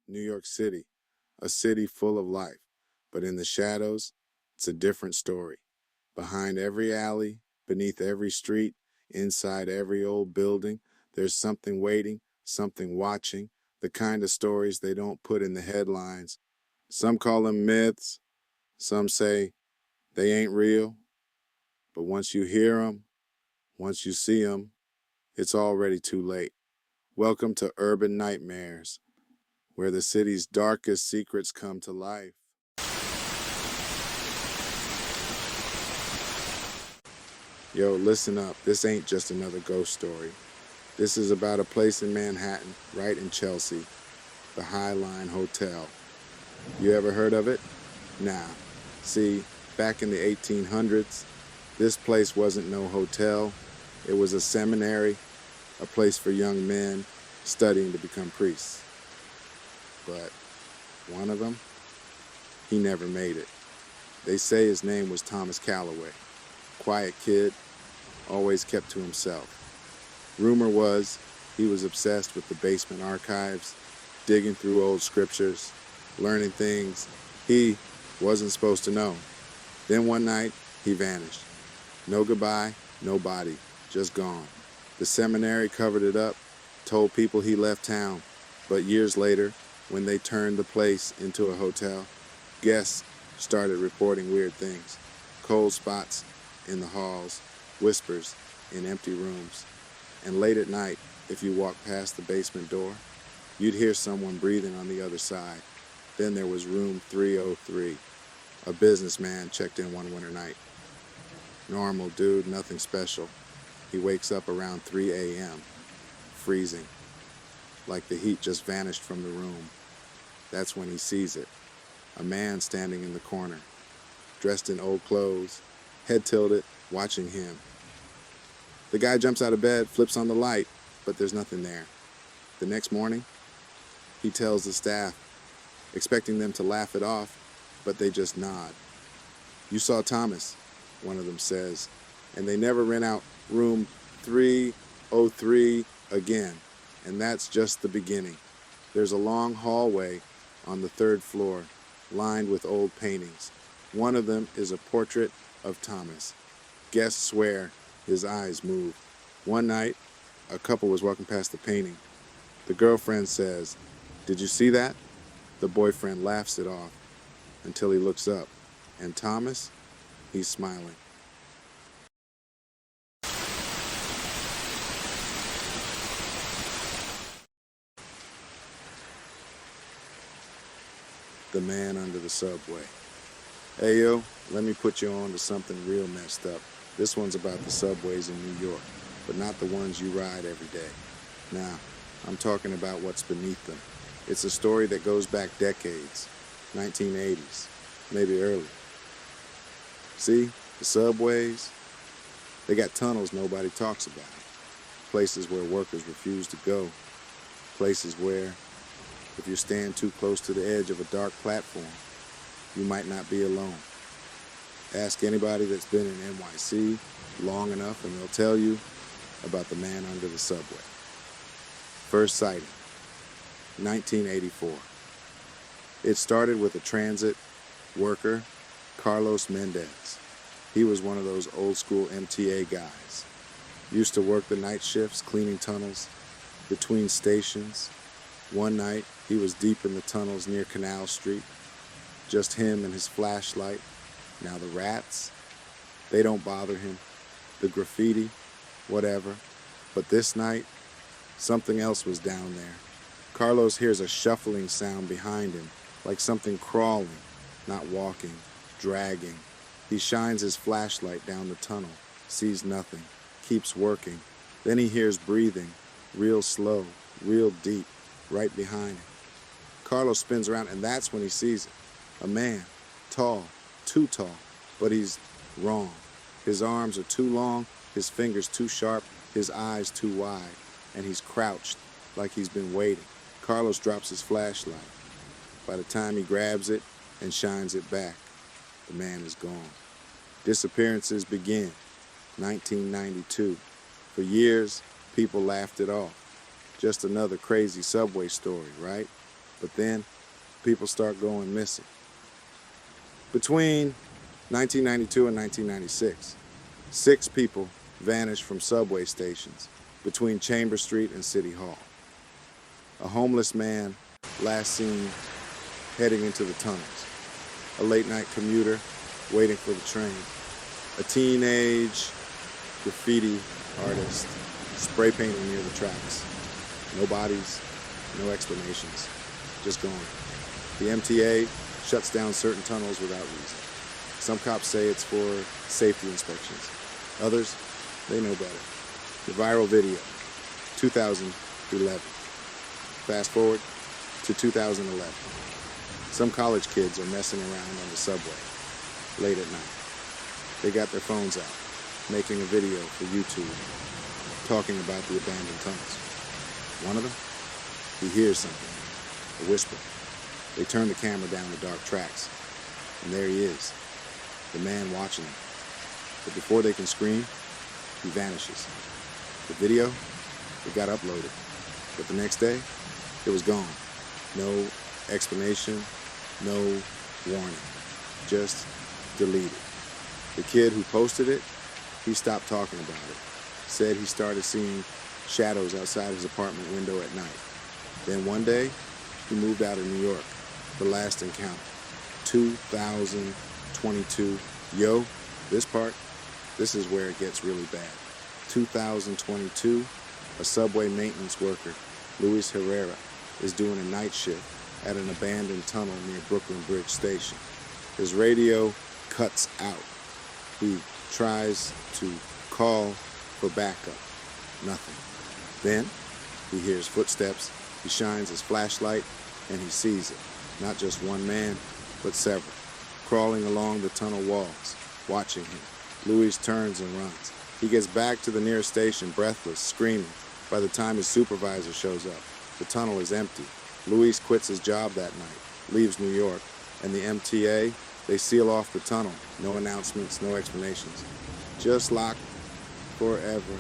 New York City, a city full of life. But in the shadows, it's a different story. Behind every alley, beneath every street, inside every old building, there's something waiting, something watching, the kind of stories they don't put in the headlines. Some call them myths, some say they ain't real, but once you hear them, once you see them, it's already too late. Welcome to Urban Nightmares, where the city's darkest secrets come to life. Yo, listen up. This ain't just another ghost story. This is about a place in Manhattan, right in Chelsea, the High Line Hotel. You ever heard of it? Nah. See, back in the 1800s, this place wasn't no hotel. It was a seminary, a place for young men studying to become priests. But one of them, he never made it. They say his name was Thomas Calloway. Quiet kid, always kept to himself. Rumor was he was obsessed with the basement archives, digging through old scriptures, learning things he wasn't supposed to know. Then one night, he vanished. No goodbye, no body, just gone. The seminary covered it up, told people he left town, but years later, when they turned the place into a hotel, guests started reporting weird things. Cold spots in the halls, whispers in empty rooms. And late at night, if you walked past the basement door, you'd hear someone breathing on the other side. Then there was room 303. A businessman checked in one winter night. Normal dude, nothing special. He wakes up around 3 a.m., freezing, like the heat just vanished from the room. That's when he sees it. A man standing in the corner, dressed in old clothes, head tilted, watching him. The guy jumps out of bed, flips on the light, but there's nothing there. The next morning, he tells the staff, expecting them to laugh it off, but they just nod. "You saw Thomas," one of them says, and they never rent out room 303 again. And that's just the beginning. There's a long hallway on the third floor, lined with old paintings. One of them is a portrait of Thomas. Guests swear his eyes move. One night, a couple was walking past the painting. The girlfriend says, "Did you see that?" The boyfriend laughs it off until he looks up. And Thomas, he's smiling. The man under the subway. Hey yo, let me put you on to something real messed up. This one's about the subways in New York, but not the ones you ride every day. Nah, I'm talking about what's beneath them. It's a story that goes back decades, 1980s, maybe early. See, the subways, they got tunnels nobody talks about. Places where workers refuse to go. Places where, if you stand too close to the edge of a dark platform, you might not be alone. Ask anybody that's been in NYC long enough and they'll tell you about the man under the subway. First sighting, 1984. It started with a transit worker, Carlos Mendez. He was one of those old school MTA guys. Used to work the night shifts cleaning tunnels between stations. One night, he was deep in the tunnels near Canal Street. Just him and his flashlight. Now the rats, they don't bother him. The graffiti, whatever. But this night, something else was down there. Carlos hears a shuffling sound behind him, like something crawling, not walking, dragging. He shines his flashlight down the tunnel, sees nothing, keeps working. Then he hears breathing, real slow, real deep, right behind him. Carlos spins around, and that's when he sees it. A man, tall, too tall, but he's wrong. His arms are too long, his fingers too sharp, his eyes too wide, and he's crouched like he's been waiting. Carlos drops his flashlight. By the time he grabs it and shines it back, the man is gone. Disappearances begin, 1992. For years, people laughed it off. Just another crazy subway story, right? But then people start going missing. Between 1992 and 1996, 6 people vanished from subway stations between Chamber Street and City Hall. A homeless man last seen heading into the tunnels. A late-night commuter waiting for the train. A teenage graffiti artist spray painting near the tracks. No bodies, no explanations, just gone. The MTA shuts down certain tunnels without reason. Some cops say it's for safety inspections. Others, they know better. The viral video, 2011. Fast forward to 2011. Some college kids are messing around on the subway late at night. They got their phones out, making a video for YouTube, talking about the abandoned tunnels. One of them, he hears something, a whisper. They turn the camera down the dark tracks, and there he is, the man watching them. But before they can scream, he vanishes. The video, it got uploaded, but the next day, it was gone. No explanation, no warning, just deleted. The kid who posted it, he stopped talking about it. Said he started seeing shadows outside his apartment window at night. Then one day, he moved out of New York. The last encounter, 2022. Yo, this part, this is where it gets really bad. 2022, a subway maintenance worker, Luis Herrera, is doing a night shift at an abandoned tunnel near Brooklyn Bridge Station. His radio cuts out. He tries to call for backup. Nothing. Then he hears footsteps. He shines his flashlight and he sees it. Not just one man, but several, crawling along the tunnel walls, watching him. Luis turns and runs. He gets back to the nearest station, breathless, screaming. By the time his supervisor shows up, the tunnel is empty. Luis quits his job that night, leaves New York, and the MTA, they seal off the tunnel. No announcements, no explanations. Just locked forever.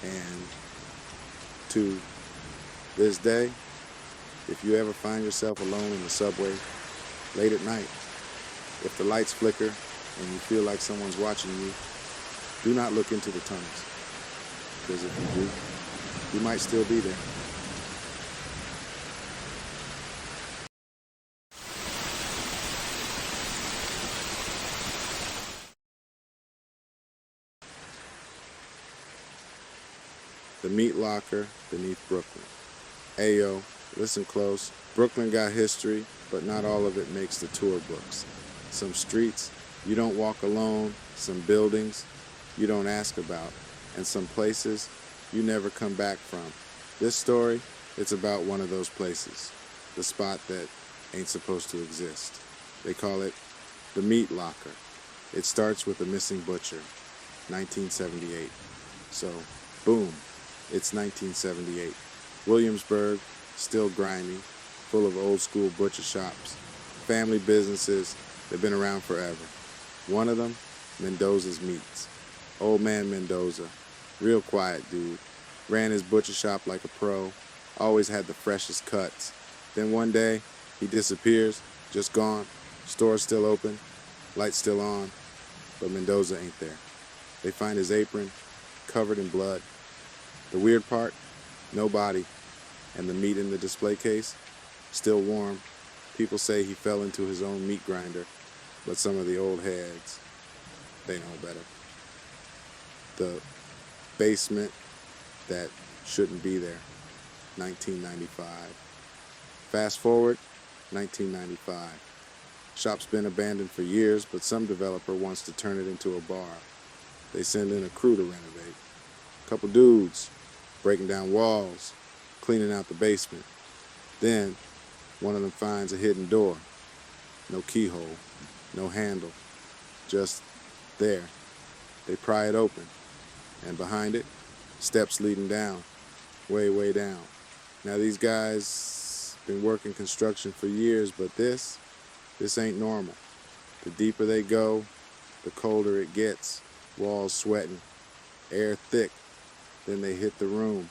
And to this day, if you ever find yourself alone in the subway late at night, if the lights flicker and you feel like someone's watching you, do not look into the tunnels. Because if you do, you might still be there. The meat locker beneath Brooklyn. Ayo, listen close. Brooklyn got history, but not all of it makes the tour books. Some streets you don't walk alone, some buildings you don't ask about, and some places you never come back from. This story, it's about one of those places, the spot that ain't supposed to exist. They call it the meat locker. It starts with a missing butcher, 1978. So, boom, it's 1978. Williamsburg, still grimy, full of old school butcher shops, family businesses, they've been around forever. One of them, Mendoza's Meats. Old man Mendoza, real quiet dude, ran his butcher shop like a pro, always had the freshest cuts. Then one day, he disappears, just gone, store's still open, lights still on, but Mendoza ain't there. They find his apron, covered in blood. The weird part, no body, and the meat in the display case, still warm. People say he fell into his own meat grinder, but some of the old heads, they know better. The basement that shouldn't be there, 1995. Fast forward, 1995. Shop's been abandoned for years, but some developer wants to turn it into a bar. They send in a crew to renovate. A couple dudes breaking down walls, cleaning out the basement. Then, one of them finds a hidden door. No keyhole, no handle, just there. They pry it open, and behind it, steps leading down, way, way down. Now these guys been working construction for years, but this ain't normal. The deeper they go, the colder it gets. Walls sweating, air thick. Then they hit the room,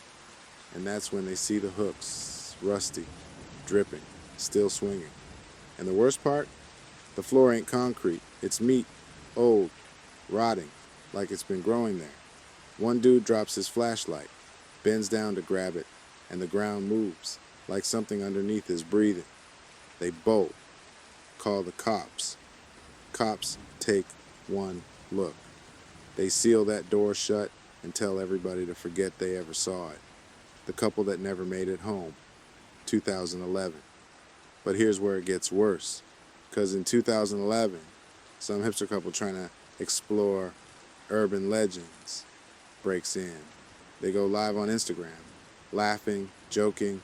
and that's when they see the hooks, rusty, dripping, still swinging. And the worst part? The floor ain't concrete. It's meat, old, rotting, like it's been growing there. One dude drops his flashlight, bends down to grab it, and the ground moves, like something underneath is breathing. They bolt, call the cops. Cops take one look. They seal that door shut and tell everybody to forget they ever saw it. The couple that never made it home, 2011. But here's where it gets worse, because in 2011, some hipster couple trying to explore urban legends breaks in. They go live on Instagram, laughing, joking,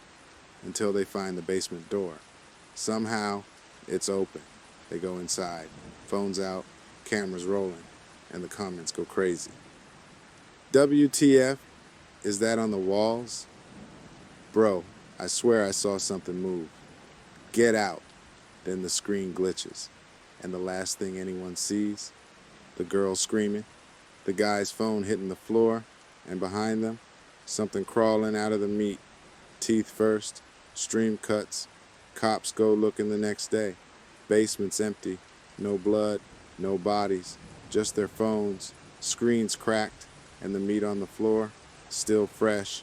until they find the basement door. Somehow, it's open. They go inside, phones out, cameras rolling, and the comments go crazy. WTF? Is that on the walls? Bro, I swear I saw something move. Get out. Then the screen glitches, and the last thing anyone sees, the girl screaming, the guy's phone hitting the floor, and behind them, something crawling out of the meat. Teeth first, stream cuts, cops go looking the next day. Basement's empty, no blood, no bodies, just their phones, screens cracked, and the meat on the floor, still fresh.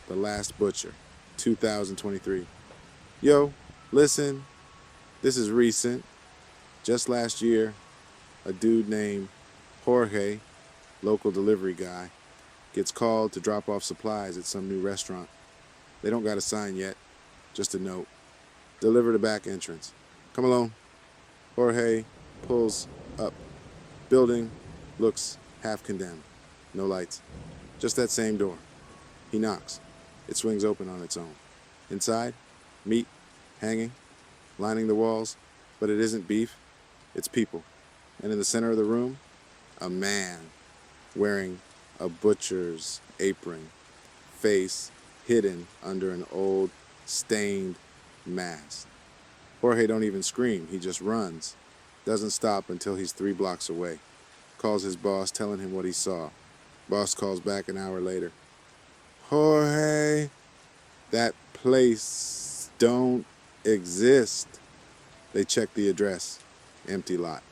The Last Butcher, 2023. Yo, listen, this is recent. Just last year, a dude named Jorge, local delivery guy, gets called to drop off supplies at some new restaurant. They don't got a sign yet, just a note. Deliver the back entrance. Come along. Jorge pulls up. Building looks half condemned. No lights. Just that same door. He knocks. It swings open on its own. Inside, meat, hanging, lining the walls, but it isn't beef, it's people. And in the center of the room, a man wearing a butcher's apron, face hidden under an old, stained mask. Jorge don't even scream, he just runs. Doesn't stop until he's 3 blocks away. Calls his boss, telling him what he saw. Boss calls back an hour later. Jorge, that place don't exist. They check the address. Empty lot.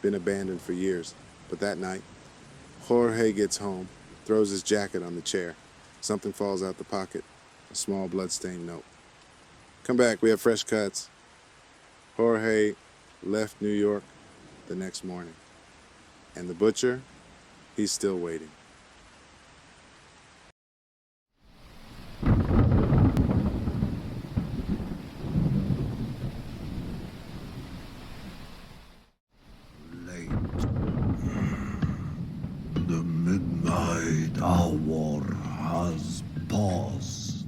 Been abandoned for years. But that night, Jorge gets home, throws his jacket on the chair. Something falls out the pocket. A small blood-stained note. Come back, we have fresh cuts. Jorge left New York the next morning. And the butcher, he's still waiting. The midnight hour has passed,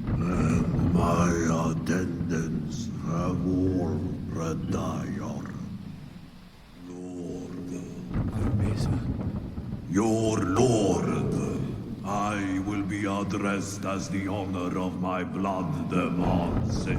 and my attendants have all retired. Your lord, I will be addressed as the honor of my blood demands it.